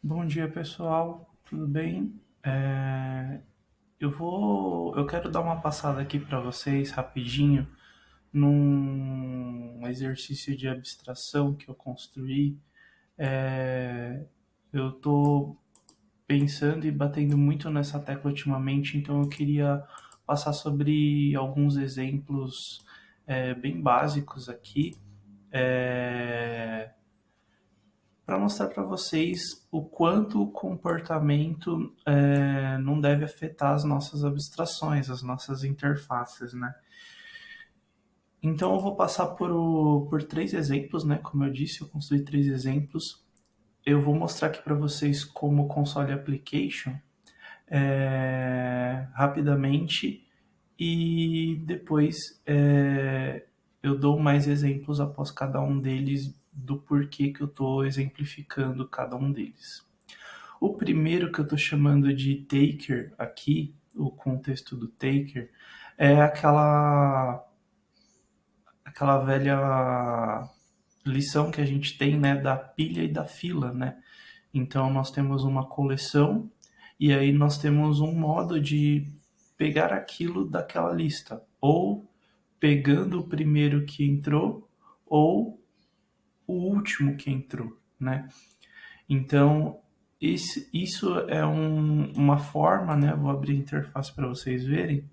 Bom dia, pessoal. Tudo bem? Eu quero dar uma passada aqui para vocês rapidinho num exercício de abstração que eu construí. É, eu estou pensando e batendo muito nessa tecla ultimamente, então eu queria passar sobre alguns exemplos bem básicos aqui. É, para mostrar para vocês o quanto o comportamento não deve afetar as nossas abstrações, as nossas interfaces, né? Então eu vou passar por três exemplos, né? Como eu disse, eu construí três exemplos. Eu vou mostrar aqui para vocês como o console application rapidamente e depois eu dou mais exemplos após cada um deles do porquê que eu estou exemplificando cada um deles. O primeiro que eu estou chamando de taker aqui, o contexto do taker, é aquela velha lição que a gente tem, né, da pilha e da fila, né? Então nós temos uma coleção e aí nós temos um modo de pegar aquilo daquela lista, ou pegando o primeiro que entrou, ou o último que entrou, né? Então, isso é uma forma, né? Vou abrir a interface para vocês verem.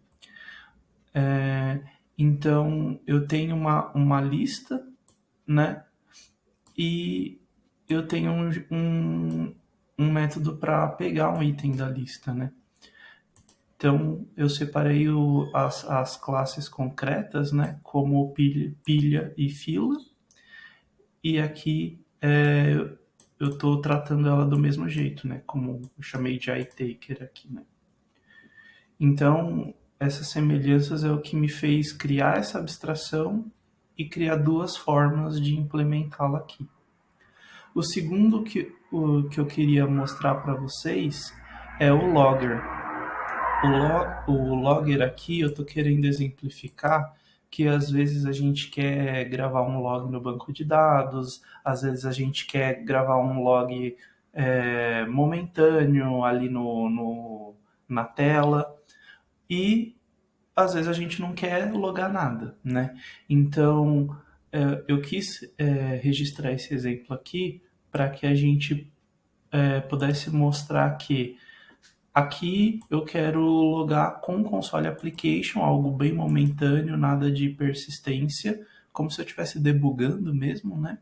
Então, eu tenho uma lista, né? E eu tenho um método para pegar um item da lista, né? Então, eu separei as classes concretas, né? Como pilha e fila. E aqui eu estou tratando ela do mesmo jeito, né? Como eu chamei de iTaker aqui, né? Então, essas semelhanças é o que me fez criar essa abstração e criar duas formas de implementá-la aqui. O segundo que eu queria mostrar para vocês é o logger. O logger aqui eu estou querendo exemplificar que às vezes a gente quer gravar um log no banco de dados, às vezes a gente quer gravar um log momentâneo ali na tela e às vezes a gente não quer logar nada, né? Então eu quis registrar esse exemplo aqui para que a gente pudesse mostrar que aqui eu quero logar com o console application, algo bem momentâneo, nada de persistência, como se eu estivesse debugando mesmo, né?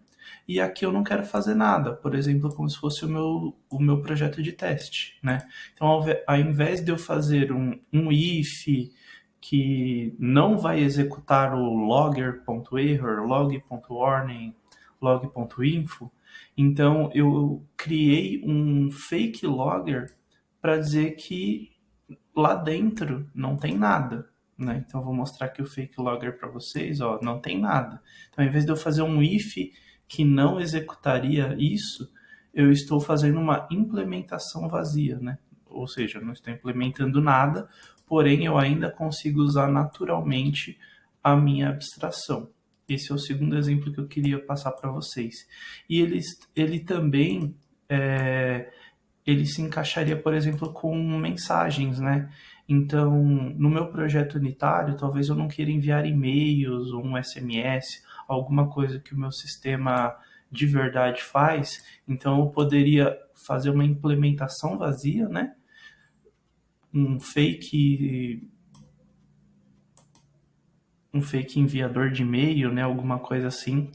E aqui eu não quero fazer nada, por exemplo, como se fosse o meu projeto de teste, né? Então, ao invés de eu fazer um if que não vai executar o logger.error, log.warning, log.info, então eu criei um fake logger para dizer que lá dentro não tem nada, né? Então eu vou mostrar aqui o fake logger para vocês, ó, não tem nada. Então, ao invés de eu fazer um if que não executaria isso, eu estou fazendo uma implementação vazia, né? Ou seja, eu não estou implementando nada, porém eu ainda consigo usar naturalmente a minha abstração. Esse é o segundo exemplo que eu queria passar para vocês. E ele também ele se encaixaria, por exemplo, com mensagens, né? Então, no meu projeto unitário, talvez eu não queira enviar e-mails ou um SMS, alguma coisa que o meu sistema de verdade faz. Então, eu poderia fazer uma implementação vazia, né? Um fake, um fake enviador de e-mail, né? Alguma coisa assim,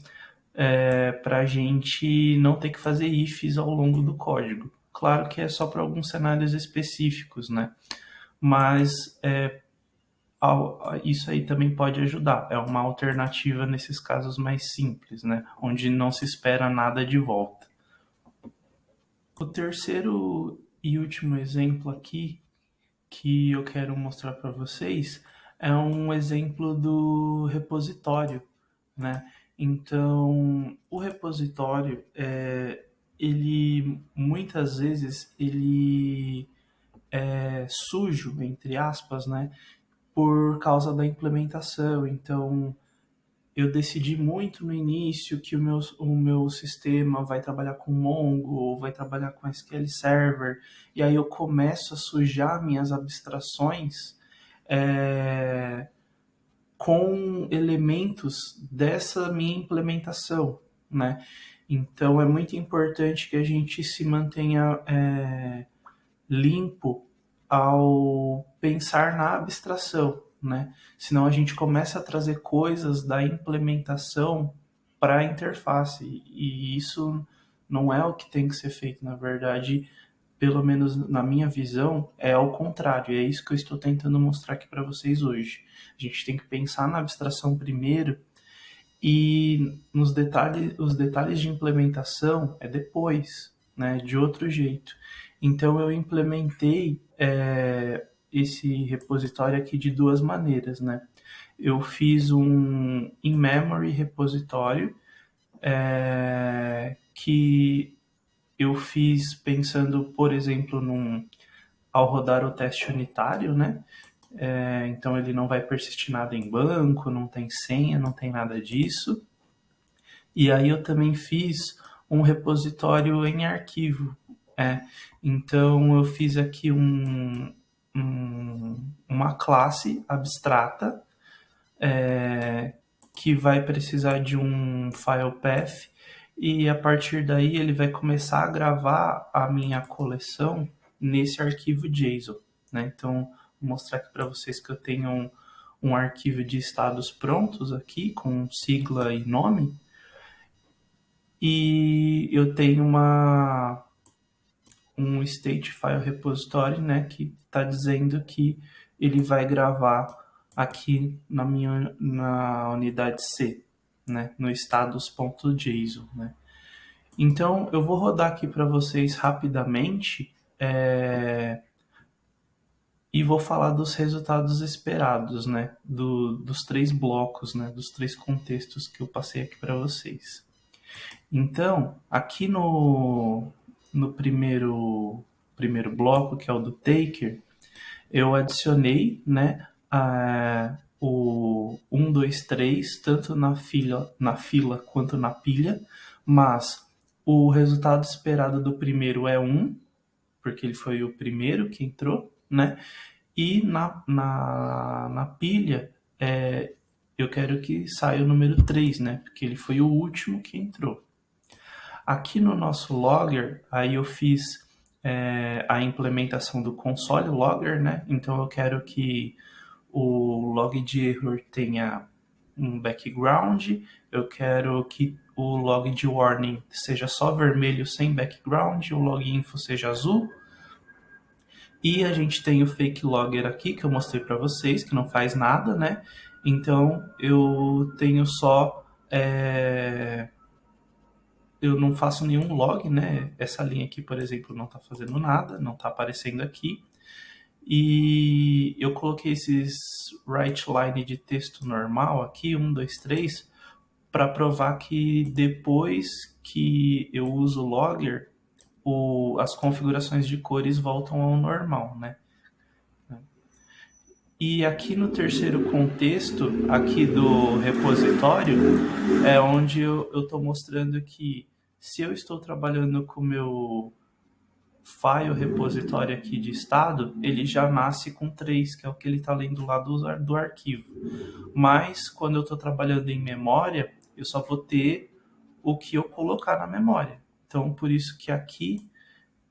para a gente não ter que fazer ifs ao longo do código. Claro que é só para alguns cenários específicos, né? Mas isso aí também pode ajudar. É uma alternativa nesses casos mais simples, né? Onde não se espera nada de volta. O terceiro e último exemplo aqui que eu quero mostrar para vocês é um exemplo do repositório, né? Então, o repositório, ele muitas vezes ele é sujo, entre aspas, né? Por causa da implementação. Então, eu decidi muito no início que o meu sistema vai trabalhar com Mongo, ou vai trabalhar com SQL Server, e aí eu começo a sujar minhas abstrações é, com elementos dessa minha implementação, né? Então é muito importante que a gente se mantenha limpo ao pensar na abstração, né? Senão a gente começa a trazer coisas da implementação para a interface e isso não é o que tem que ser feito, na verdade, pelo menos na minha visão, é ao contrário. É isso que eu estou tentando mostrar aqui para vocês hoje. A gente tem que pensar na abstração primeiro e os detalhes de implementação é depois, né, de outro jeito. Então eu implementei esse repositório aqui de duas maneiras, né? Eu fiz um in-memory repositório que eu fiz pensando, por exemplo, ao rodar o teste unitário, né? Então ele não vai persistir nada em banco, não tem senha, não tem nada disso. E aí eu também fiz um repositório em arquivo. É. Então eu fiz aqui uma classe abstrata que vai precisar de um file path e a partir daí ele vai começar a gravar a minha coleção nesse arquivo JSON, né? Então vou mostrar aqui para vocês que eu tenho um arquivo de estados prontos aqui com sigla e nome e eu tenho um state file repository, né, que está dizendo que ele vai gravar aqui na unidade C, né, no status.json, né. Então eu vou rodar aqui para vocês rapidamente e vou falar dos resultados esperados, né, dos três blocos, né, dos três contextos que eu passei aqui para vocês. Então, aqui no primeiro bloco, que é o do taker, eu adicionei, né, o 1, 2, 3, tanto na fila quanto na pilha, mas o resultado esperado do primeiro é 1, porque ele foi o primeiro que entrou, né? E na pilha, eu quero que saia o número 3, né? Porque ele foi o último que entrou. Aqui no nosso logger, aí eu fiz a implementação do console logger, né? Então eu quero que o log de error tenha um background, eu quero que o log de warning seja só vermelho sem background, o log info seja azul. E a gente tem o fake logger aqui que eu mostrei para vocês, que não faz nada, né? Então eu tenho só eu não faço nenhum log, né? Essa linha aqui, por exemplo, não está fazendo nada, não está aparecendo aqui. E eu coloquei esses write line de texto normal aqui, 1, 2, 3, para provar que depois que eu uso o logger, as configurações de cores voltam ao normal, né? E aqui no terceiro contexto, aqui do repositório, é onde eu estou mostrando que se eu estou trabalhando com o meu file repositório aqui de estado, ele já nasce com 3, que é o que ele está lendo lá do arquivo. Mas quando eu estou trabalhando em memória, eu só vou ter o que eu colocar na memória. Então, por isso que aqui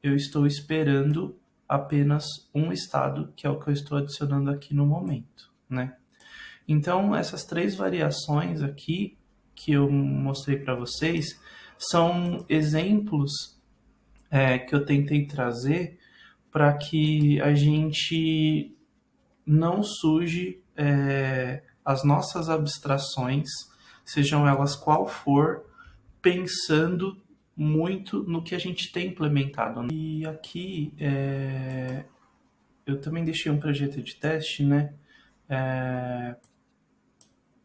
eu estou esperando apenas um estado, que é o que eu estou adicionando aqui no momento, né? Então, essas três variações aqui que eu mostrei para vocês são exemplos que eu tentei trazer para que a gente não suje as nossas abstrações, sejam elas qual for, pensando muito no que a gente tem implementado. E aqui eu também deixei um projeto de teste, né?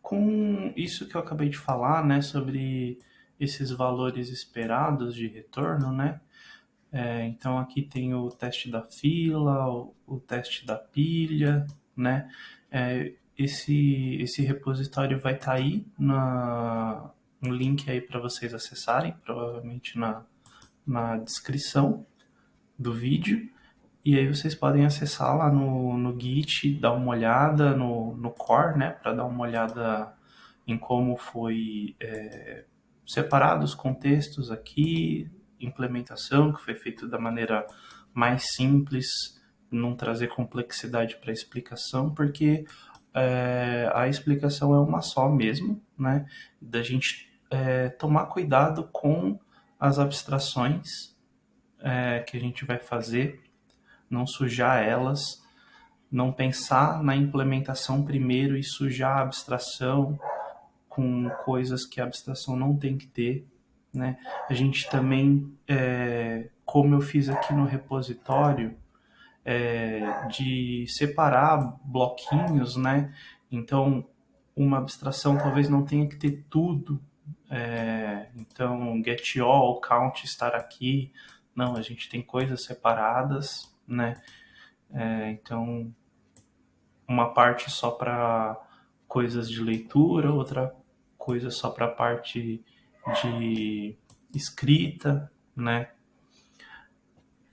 Com isso que eu acabei de falar, né? Sobre esses valores esperados de retorno, né? Então aqui tem o teste da fila, o teste da pilha, né? esse repositório vai estar aí no link aí para vocês acessarem, provavelmente na descrição do vídeo. E aí vocês podem acessar lá no Git, dar uma olhada no core, né, para dar uma olhada em como foi separado os contextos aqui, implementação que foi feita da maneira mais simples, não trazer complexidade para a explicação, porque a explicação é uma só mesmo, né, da gente tomar cuidado com as abstrações que a gente vai fazer, não sujar elas, não pensar na implementação primeiro e sujar a abstração com coisas que a abstração não tem que ter, né? A gente também, como eu fiz aqui no repositório, de separar bloquinhos, né? Então, uma abstração talvez não tenha que ter tudo. Então, get all, count estar aqui. Não, a gente tem coisas separadas, né? Então, uma parte só para coisas de leitura, outra coisa só para a parte de escrita, né?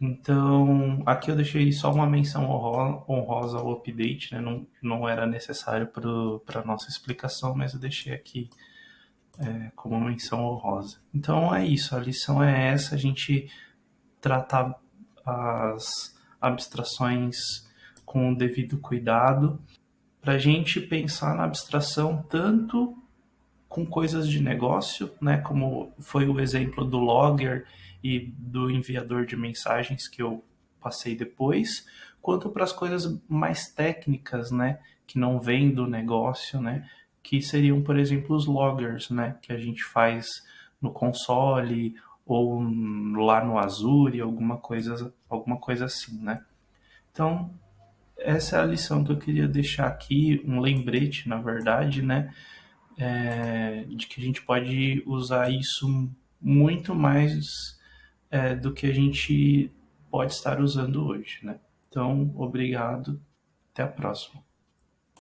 Então, aqui eu deixei só uma menção honrosa ao update, né? Não era necessário para a nossa explicação, mas eu deixei aqui como menção honrosa. Então é isso, a lição é essa, a gente tratar as abstrações com o devido cuidado, para a gente pensar na abstração tanto com coisas de negócio, né, como foi o exemplo do logger e do enviador de mensagens que eu passei depois, quanto para as coisas mais técnicas, né, que não vêm do negócio, né, que seriam, por exemplo, os loggers, né, que a gente faz no console ou lá no Azure, alguma coisa assim, né. Então, essa é a lição que eu queria deixar aqui, um lembrete, na verdade, né, de que a gente pode usar isso muito mais do que a gente pode estar usando hoje, né? Então, obrigado, até a próxima.